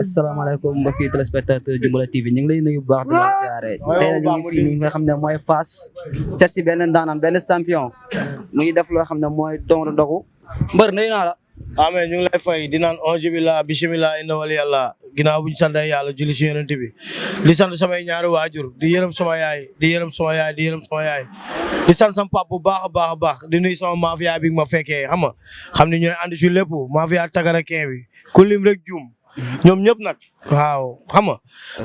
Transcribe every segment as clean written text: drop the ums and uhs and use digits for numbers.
asalaamaaleykum mbokki téléspectateur Jumbala TV ñu ngi lay nuyu bu baax di la ziare tey nag ñu ngi fii nii nga xam ne mooy Fass seet si benn ndaanaan benn champion mu ngi def loo xam ne mooy don ndogu mbër nuyu naa la. amee ñu ngi lay fay di naan auzu billah bismillah inna wali yàlla ginnaaw bu ñu sant yàlla julli si yonent bi di sant samay ñaari waajur di yërëm sama yaay di yërëm sama yaay di yërëm sama yaay di sant sama pap bu baax a baax a baax di nuyu sama mafia bi ma fekkee xam nga xam ne ñooy ànd si lépp mafia tagarakee bi ku lim rek juum ñoom ñëpp nag waaw xam nga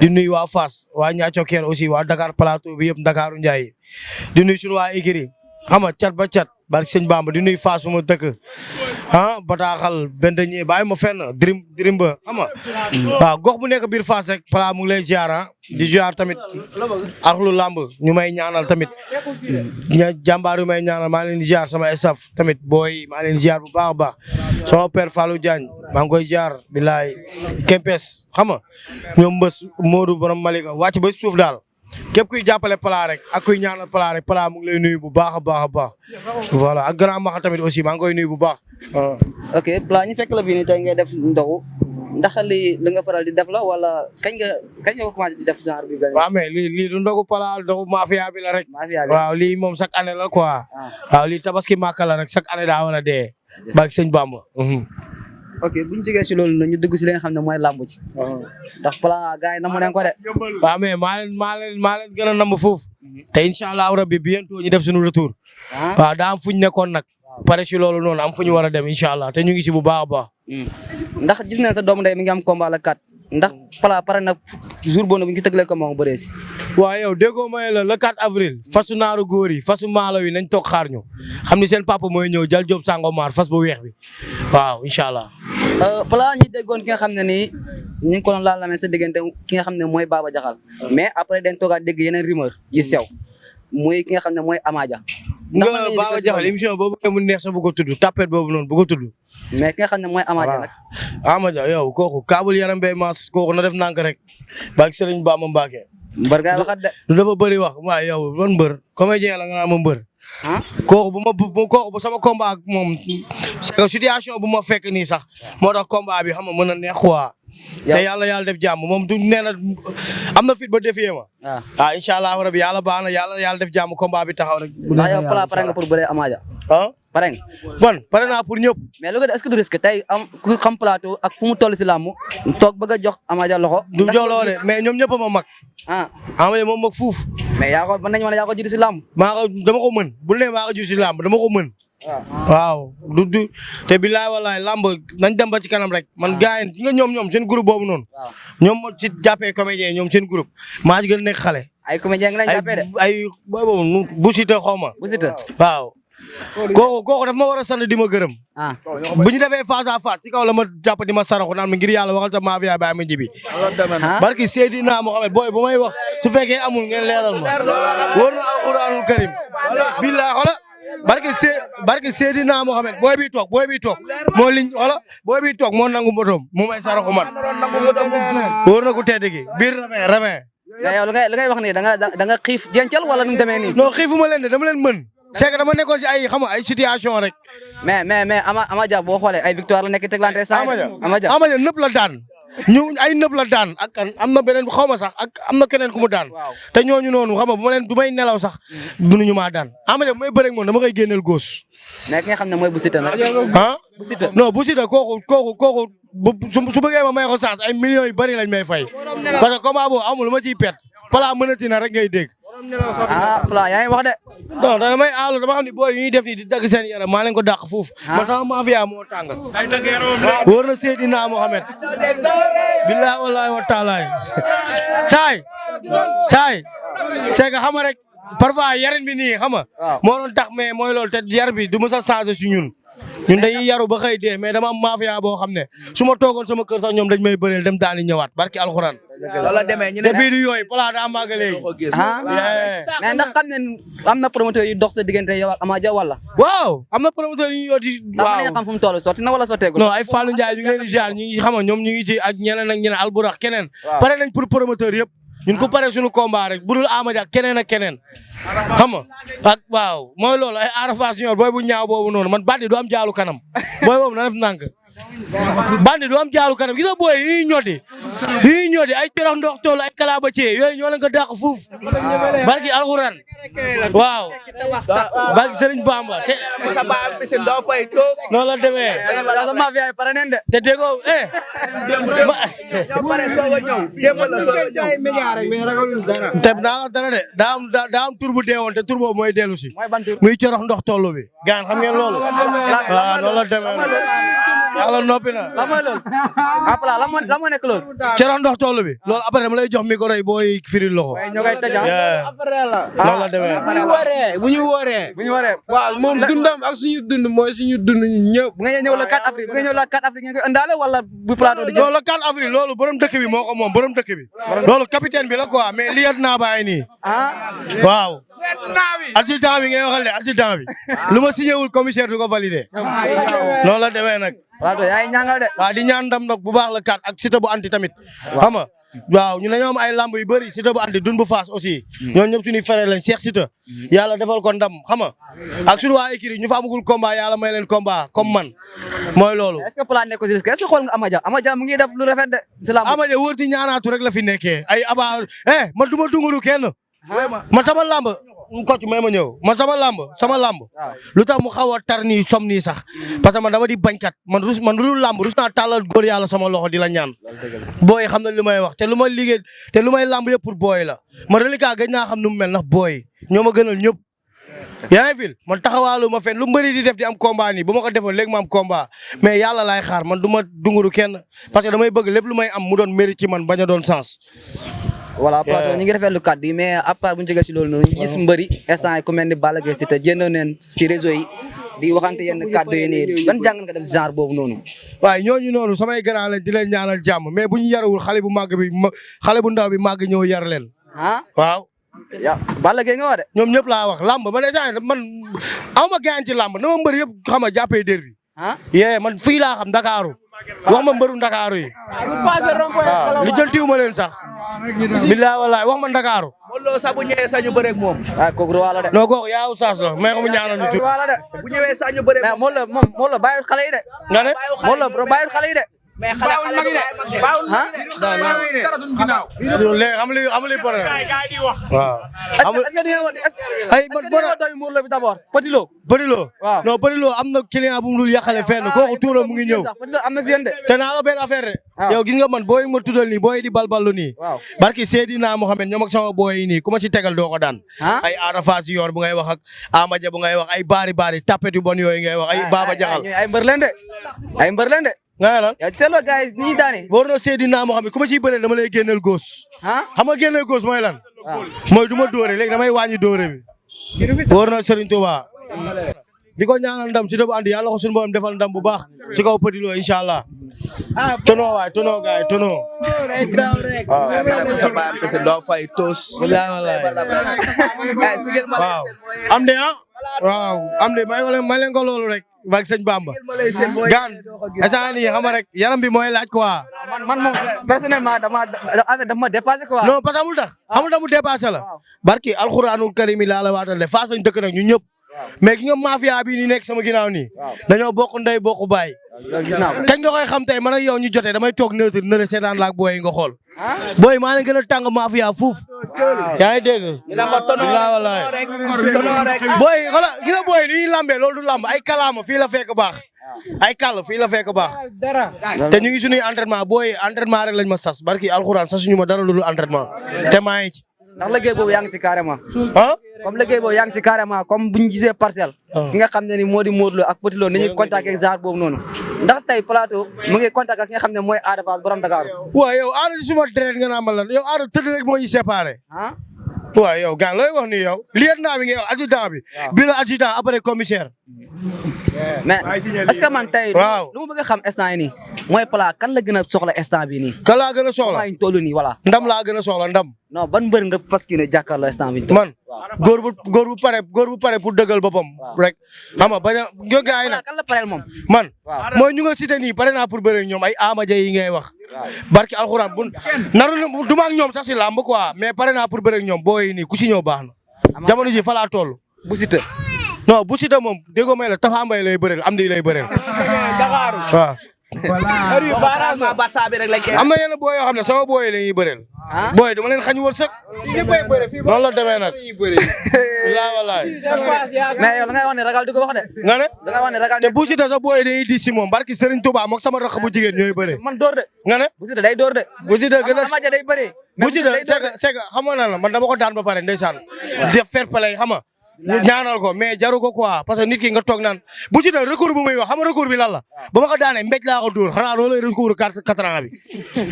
di nuyu waa Fass waa Niathio Kër aussi waa Dakar Plateau bi yëpp Dakaru Ndiaye di nuyu suñu waa Ikiri xam nga cat ba cat barke sëñ Bamba di nuyu Fass fu ma dëkk bataaxal benn ñi bàyyi ma fenn dirim ba xam nga waaw gox bu nekk biir Fass rek pala mu ngi lay ziar di ziar tamit ak lu lamb ñu may ñaanal tamit jàmbaar yu may ñaanal maa leen di ziar sama staff tamit booy maa leen di ziar bu baax a baax sama père Fallou Diagne maa ngi koy ziar bilaay Kempes xam nga ñoom mbës Modou borom Malika wàcc ba suuf daal képp kuy jàppale Pala rek ak kuy ñaanal Pala rek Pala mu ngi lay nuyu bu baax a baax a baax voilà ak grand maxa tamit aussi maa ngi koy nuyu bu baax. ok Pala ñu fekk la fii nii tey ngay def ndogu ndax li nga faral di def la wala kañ nga ko commencé di def genre bi. waaw mais lii du ndogu Pala ndogu mafia bi la rek. waaw lii moom chaque année la quoi. waaw lii tabaski màkk la rek chaque année daa war a dee. barke sëñ Bamba. ok bu ñu jógee si loolu nag ñu dugg si li nga xam ne mooy làmb ci. ndax Pala gars yi namu leen ko de. waaw mais maa leen gën a namm foofu. te incha allah rabbi bientôt ñu def suñu retour. waaw daa am fu ñu nekkoon nag. pare si loolu noonu am fu ñu war a dem incha allah te ñu ngi si bu baax a baax. ndax gis nañ sa doomu ndey mi ngi am combat la 4 ndax Pala pare na jour boobu bu ñu ko tëglee ko moom bëree si. waaw yow déggoo may la le 4 avril fasu naaru góor yi fasu maalo yi nañ toog xaar ñu xam ni seen papa mooy ñëw jal job Sangomar fas bu weex bi waaw incha allah. Pala ñi déggoon ki nga xam ne nii ñu ngi ko doon laal sa diggante ki nga xam ne mooy Baba Jaxal mais après dañ toogaat dégg yeneen rumeur yi sew muy ki nga xam ne mooy Amadia. ndax man Baba Jaxal émission boobu mu neex sa bu ko tudd tapet boobu noonu bu ko tudd. mais ki nga xam ne mooy Amadia nag. Amadia yow kooku kaabul yaram bay maas kooku na def nànk rek baag Serigne Bamba Mbacke. mbër gaay waxat de. du dafa bëri wax waaye yow ban mbër comédien la nga naan ma mbër. kooku sama combat ak moom situation bu ma fekk nii sax moo tax combat bi xam nga mën a neex quoi. te yàlla def jàmm moom du nee na am na fit ba defee ma. waaw incha allah rabi yàlla baax na yàlla def jàmm combat bi taxaw rek. ndax yow Pala pare nga pour bëree Amadia. pare nga. bon pare naa pour ñëpp. mais lu ko est-ce que du risque tey am ku xam plateau ak fu mu toll si làmb toog bëgg a jox Amadia loxo. du jox loole mais ñoom ñëpp a ma mag. Amadia moom mag fuuf. mais yaa ko mën nañu ma ne yaa ko jiitu si làmb. dama ko mën bu ne maa ko jiitu si làmb dama ko mën. waaw du te bilaay walaay làmb nañ dem ba ci kanam rek man gars yi nga ñoom seen groupe boobu noonu. ñoom ci jàppee comédien ñoom seen groupe maa ci gën a nekk xale. ay comédien nga lañ jàppee de. ay boobu bu Siteu xaw ma. bu Siteu waaw. kooku daf ma war a sant di ma gërëm. bu ñu defee face à face ci kaw la ma jàpp di ma saraxu naan ma ngir yàlla waxal sa mafia ba ma jibi. barki Seydina Mohamed booy bu may wax su fekkee amul ngeen leeral ma. wóor na alquranul karim. billahi xola barki Seydina Mohamed booy bi toog moo liñ xola booy bi toog moo nangu motoom mu may saraxu man. wóor na ku tedd gi biir ravin. yow li ngay wax nii da nga xiif jencal wala nu mu demee nii. non xiifuma leen de dama leen mën. c'est que dama nekkoon si ay situation rek. mais Amadia boo xoolee ay victoire la nekk teglante saa Amadia nëpp la daan ñu ay nëpp la daan ak kan am na beneen xaw ma sax ak am na keneen ku mu daan te ñooñu noonu xam nga bu ma leen du may nelaw sax mënuñu maa daan Amadia bu may bëreeg moom dama koy génneel góos. mais ki nga xam ne mooy bu Siteu nag. bu Siteu non bu Siteu kooku su bëggee ma may ko saas ay millions yu bari lañ may fay parce que combat boobu amul lu ma ciy pet Pala mënati na rek ngay dégg. Pala yaa ngi wax de. non damay aalu dama xam ni booy yi ñuy def nii di dagg seen yaram maa leen ko dàq foofu. man sama mafia moo tàng. wóor na Seydina Mohamed. billahi wallahi wa taala saay c'est que xam nga rek parfois yarin bi nii xam nga. moo doon tax mais mooy loolu te yar bi du mës a changé si ñun. ñun dañuy yaru ba xëy dee mais dama am mafia boo xam ne su ma toogoon sama kër sax ñoom dañ may bëreel dem daani ñëwaat barki alxuraan. loolu demee ñu ne te bii du yooyu Pala daa màgg léegi. mais ndax xam ne am na promoteur yu dox sa diggante yow ak Amadia wala. waaw am na promoteur yu ñu yor di. waaw ndax xam fu mu toll sotti na wala sotteegul. non ay Fallou Ndiaye ñu ngi leen di jaar ñu ngi xam nga ñoom ñu ngi ci ak ñeneen Alburax keneen. pare nañ pour promoteur yëpp ñun ku pare suñu combat rek budul Ama Dia keneen ak keneen xam nga ak waaw mooy loolu ay Arafat Junior booy bu ñaaw boobu noonu man bandi du am jaalu kanam booy boobu na def nànk bandi du am jaalu kanam gis nga booy yi ñooti ay corox ndox tool ay kalaaba cee yooyu ñoo leen ko dàq fuuf barki alxuraan waaw barki Serigne Bamba te sa ba bi sen do fay tos noonu la demee sa mafia yi pare nañ de te déggoo ñoo pare soog a ñëw démb la soog a ñëw te naa la dara de daa am tur bu deewoon te tur boobu mooy dellu si muy corox ndox toll bi gaan xam ngeen loolu waaw noonu la demee yàlla noppi na la mooy loolu apla la moo nekk loolu corox ndox toll bi loolu après dama lay jox micro yi booy firil loxo ñoo koy tëj noonu la demee bu ñu waree waaw moom dundam ak suñu dund mooy suñu dund ñun ñëpp bu nga ñëw le 4 avril bu nga ñëw le 4 avril ngeen koy indaale wala bu plateau di loolu le 4 avril loolu borom dëkk bi moo ko moom borom dëkk bi loolu capitaine bi la quoi mais liyat naa bàyyi nii waaw adjudant bi ngay waxal de adjudant bi lu ma signé wul commissaire du ko validé noonu la demee nag plateau yaay ñaangal de waaw di ñaan ndam nag bu baax la 4 ak Siteu bu anti tamit xam nga waaw ñu dañoo am ay lamb yu bëri Siteu bu anti dun bu faas aussi ñoom ñëpp suñuy frère lañ Cheikh Siteu yàlla defal ko ndam xam nga ak suñu waa écurie ñu fa amagul combat yàlla may leen combat comme man mooy loolu est-ce que plan nekk aussi est-ce que xool nga Ama Dia mu ngi def lu rafet de si lamb Ama Dia wër di ñaanaatu rek la fi nekkee ay aba man du ma dunguru kenn man sama lamb Kocc may ma ñëw man sama lamb lu tax mu xaw a tar nii som nii sax parce que man dama di bañkat man lu lamb rus naa tàllal góor yàlla sama loxo di la ñaan booy xam na li may wax te lu may liggéey te lu may lamb yëpp pour booy la man reliquat gëj naa xam nu mu mel ndax booy ñoo ma gënal ñëpp yaa ngi fil man taxawaalu ma fen lu mbëri di def di am combat nii bu ma ko defoon léegi ma am combat mais yàlla laay xaar man du ma dunguru kenn parce que damay bëgg lépp lu may am mu doon mérite ci man bañ a doon sens voilà plateau ñu ngi rafetlu kàddu yi mais à part bu ñu jógee si loolu noonu ñu gis mbëri instant yi ku mel ni Balla Gaye Siteu jënd neen si réseau yi di waxante yenn kàddu yi nii ban jàng nga def si genre boobu noonu waaye ñooñu noonu samay grand lañ di leen ñaanal jàmm mais bu ñu yarawul xale bu màgg bi xale bu ndaw bi màgg ñëw yar leen waaw ya Balla Gaye nga wax de ñoom ñëpp laa wax lamb man instant man awma gaañ ci lamb na ma mbëri yëpp xam nga jàppee dér bi yee man fii laa xam Ndakaaru wax ma mbëru Ndakaaru yi waaw li jëntiwuma leen sax billaay wallaay wax ma Ndakaaru Modou Lo sax bu ñëwee sax ñu bëreeg moom kooku roi la de non kooku yaa Oustaz la mais ko mu ñaanal ñu tudd roi la de bu ñëwee sax ñu bëreeg mais Modou Lo bàyyiwul xale yi de nga ne Modou Lo bàyyiwul xale yi de mais xale léegi xam li problème waaw est-ce que dina ay man bora doy Modou Lo bi d'abord Petit Lo waaw non Petit Lo am na client bu mu dul yàqale fenn kooku tuuram mu ngi ñëw Petit Lo am na si yéen de te naa la benn affaire de yow gis nga man booy ma tuddal nii booy di balballu nii barki Seydina Mohamed ñoom ak sama booy yi nii ku ma ci tegal doo ko daan ay Arafat Junior bu ngay wax ak Ama Dia bu ngay wax ay baari tapet yu bon yooyu ngay wax ay Baba Jaxal ay mbër leen de nga lan yaa ci seetloo gars yi ni ñuy daane boo doon Seydina Mohamed ku ma ciy bëree dama lay génneel góos xam nga génneel góos mooy lan mooy du ma dóore léegi damay wàññi dóore bi wóor na Serigne Touba di ko ñaanal ndam si dëbb andi yàlla ko suñu borom defal ndam bu baax si kaw Petit Lo incha allah tono waay tono gaay tono sa ba bi sen do fay tos wallaay waaw am de waaw am de may leen ko loolu rek bak sëñ Bamba gaan instant nii xam nga rek yaram bi mooy laaj quoi man moom personnellement dama dépassé quoi non parce que amul tax mu dépassé la barki alxuraanul karim laa la waatal de Fass lañ dëkk nag ñu ñëpp mais ki nga mafia bi ni nekk sama ginnaaw nii dañoo bokk ndey bokk baay gis naa ko kañ nga koy xam tey man ak yow ñu jotee damay toog neutre ne la seetaan laak booy yi nga xool booy maa leen gën a tàng mafia fuuf yaa ngi dégg rek booy xoolal gis nga booy ni ñuy lambee loolu du lamb ay kalaama fii la fekk baax ay kàll fii la fekk baax te ñu ngi suñuy entraînement booy entraînement rek lañ ma sas barki alxuraan sasuñu ma dara lu dul entraînement te maa ngi ci ndax liggéey boobu yaa ngi si carrément ah comme liggéey boobu yaa ngi si carrément comme bu ñu gisee parcelle ki nga xam ne ni moo di Modou Lo ak Petit Lo ni ñuy contacté ak genre boobu noonu ndax tey plateau mu ngi contact ak ki nga xam ne mooy Ada Fass borom Dakar waaw yow Ada di suma deret nga naa ma lan yow Ada tëdd rek moo ñu séparé waaw yow gaan looy wax ni yow lieutenant bi nga yow adjudant bi bureau adjudant après commissaire mais est-ce que man tey waaw lu ma bëgg a xam instant yi nii mooy plat kan la gën a soxla instant bi nii kan laa gën a soxla maa ngi toll nii voilà ndam laa gën a soxla ndam non ban mbër nga parce que ne jàkkaarloo instant bi man góor bu pare pour dëggal boppam rek xam nga bañ a jógaay nag kan la pareel moom man mooy ñu nga cité nii pare naa pour bëre ñoom ay Ama Dia yi ngay wax barki alxuraan bu naru du ma ak ñoom sax si làmb quoi mais pare naa pour bëre ak ñoom booy nii ku si ñëw baax na jamono ji fa laa toll bu Siteu non bu Siteu moom déggoo may la Tafa Mbaye lay bëreel am di lay bëreel waaw am na yenn booy yoo xam ne sama booy yi la ñuy bëreel booy dama leen xañ wërsëg noonu la demee nag laa walaay mais yow da ngay wax ne ragal di ko wax de nga ne da ngay wax ne ragal te bu Siteu sa booy yi dañuy di si moom barki Serigne Touba mook sama rakk bu jigéen ñooy bëre man door de nga ne bu Siteu day door de bu Siteu gën a Ama Dia day bëree bu Siteu c'est que xam nga lan la man dama ko daan ba pare ndeysaan def fair play xam nga ñaanal ko mais jaru ko quoi parce que nit ki nga toog naan bu Siteu recours bu muy wax xam nga recours bi lan la ba ma ko daanee mbéj laa ko dóor xanaa loolu recours 4 ans bi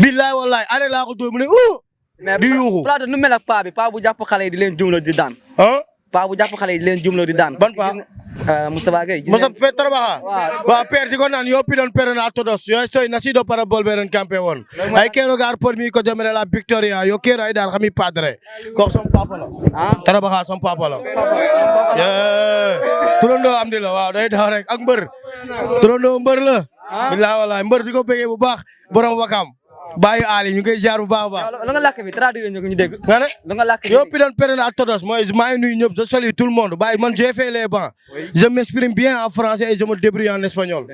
billaay wallaay arrêt laa ko dóor mu ne di yuuxu Plateau nu mel ak paa bi paa bu jàpp xale yi di leen jumlo di daan ah paa bu jàpp xale yi di leen jumlo di daan ban paa Moustapha Gueye Moussa Père trabaja wa per digo nan yo pidon perena todos yo estoy nacido para volver en campeón hay que rogar por mí que yo me la victoria yo quiero ayudar a mi padre ko son papa la trabaja son papa la turondo am di la waaw day daw rek ak mbër turondo mbër la billahi wallahi mbër di ko bëggee bu baax borom wakam bàyyi aali ñu koy jaar bu baax a baax lu nga làkk bi traduire ñu ko ñu dégg nga ne lu nga làkk yo pidon perena todos mooy maa ngi nuyu ñëpp je salue tout le monde bàyyi man j'ai fait les bancs je m'exprime bien en français et je me débrouille en espagnol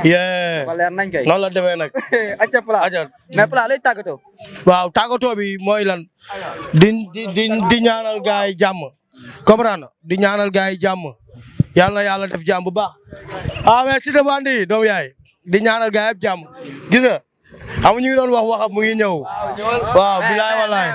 leer nañ kay noonu la demee nag acca Pla aja mais Pla lay tàggatoo waaw tàggatoo bi mooy lan di ñaanal gaay yi jàmm comprendre di ñaanal gaay yi jàmm yàlla na yàlla def jàmm bu baax mais Siteu Bandi doomu yaay di ñaanal gaay yëpp jàmm gis nga xam ñu ngi doon wax waxam mu ngi ñëw waaw bilaay walaay